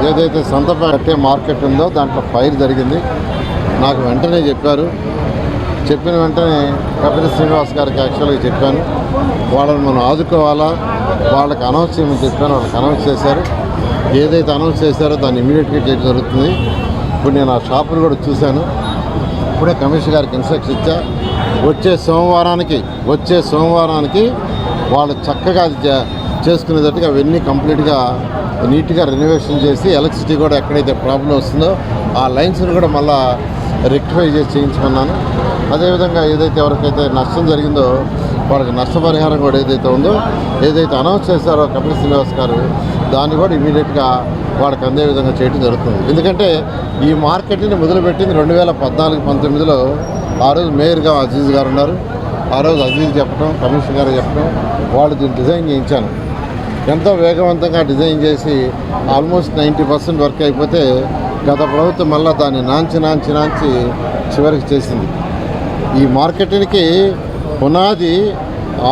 ఏదైతే సంతపేట మార్కెట్ ఉందో దాంట్లో ఫైర్ జరిగింది. నాకు వెంటనే చెప్పారు. చెప్పిన వెంటనే కపిల శ్రీనివాస్ గారికి యాక్చువల్గా చెప్పాను, వాళ్ళని మనం ఆదుకోవాలా, వాళ్ళకి అనౌన్స్ చేయమని చెప్పాను. వాళ్ళకి అనౌన్స్ చేశారు. ఏదైతే అనౌన్స్ చేశారో దాన్ని ఇమీడియట్గా చేయడం జరుగుతుంది. ఇప్పుడు నేను ఆ షాపును కూడా చూశాను. ఇప్పుడే కమిషనర్ గారికి ఇన్స్ట్రక్షన్ ఇచ్చా. వచ్చే సోమవారానికి వాళ్ళు చక్కగా అది చేసుకునేటట్టుగా అవన్నీ కంప్లీట్గా నీట్గా రెనోవేషన్ చేసి ఎలక్ట్రిసిటీ కూడా ఎక్కడైతే ప్రాబ్లం వస్తుందో ఆ లైన్స్ని కూడా మళ్ళీ రెక్టిఫై చేసి చేయించుకున్నాను. అదేవిధంగా ఏదైతే ఎవరికైతే నష్టం జరిగిందో వాళ్ళకి నష్టపరిహారం కూడా ఏదైతే ఉందో, ఏదైతే అనౌన్స్ చేశారో కపిల శ్రీనివాస్ గారు, దాన్ని కూడా ఇమీడియట్గా వాళ్ళకి అందే విధంగా చేయడం జరుగుతుంది. ఎందుకంటే ఈ మార్కెట్ని మొదలుపెట్టింది 2014-19లో. ఆ రోజు మేయర్గా అజీజ్ గారు ఉన్నారు. ఆ రోజు అజీజ్ చెప్పడం, కమిషనర్ గారు చెప్పడం, వాళ్ళు దీన్ని డిజైన్ చేయించాను. ఎంతో వేగవంతంగా డిజైన్ చేసి ఆల్మోస్ట్ 90% వర్క్ అయిపోతే గత ప్రభుత్వం మళ్ళీ దాన్ని నాంచి చివరికి చేసింది. ఈ మార్కెట్కి పునాది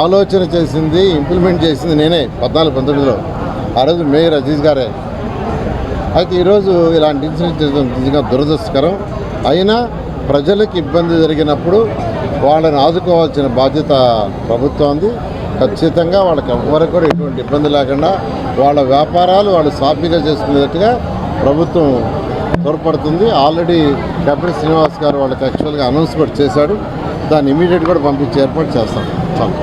ఆలోచన చేసింది, ఇంప్లిమెంట్ చేసింది నేనే 14-19లో. ఆ రోజు మేయర్ అజీజ్ గారే. అయితే ఈరోజు ఇలాంటి ఇన్సిడెంట్ నిజంగా దురదృష్టకరం. అయినా ప్రజలకు ఇబ్బంది జరిగినప్పుడు వాళ్ళని ఆదుకోవాల్సిన బాధ్యత ప్రభుత్వంది. ఖచ్చితంగా వాళ్ళకి ఎవరికి కూడా ఎటువంటి ఇబ్బంది లేకుండా వాళ్ళ వ్యాపారాలు వాళ్ళు సాఫీగా చేసుకునేటట్టుగా ప్రభుత్వం తోడ్పడుతుంది. ఆల్రెడీ కపిల శ్రీనివాస్ గారు వాళ్ళకి యాక్చువల్గా అనౌన్స్ కూడా చేశాడు. దాన్ని ఇమీడియట్ కూడా పంపించే ఏర్పాటు చేస్తాం. చాలు.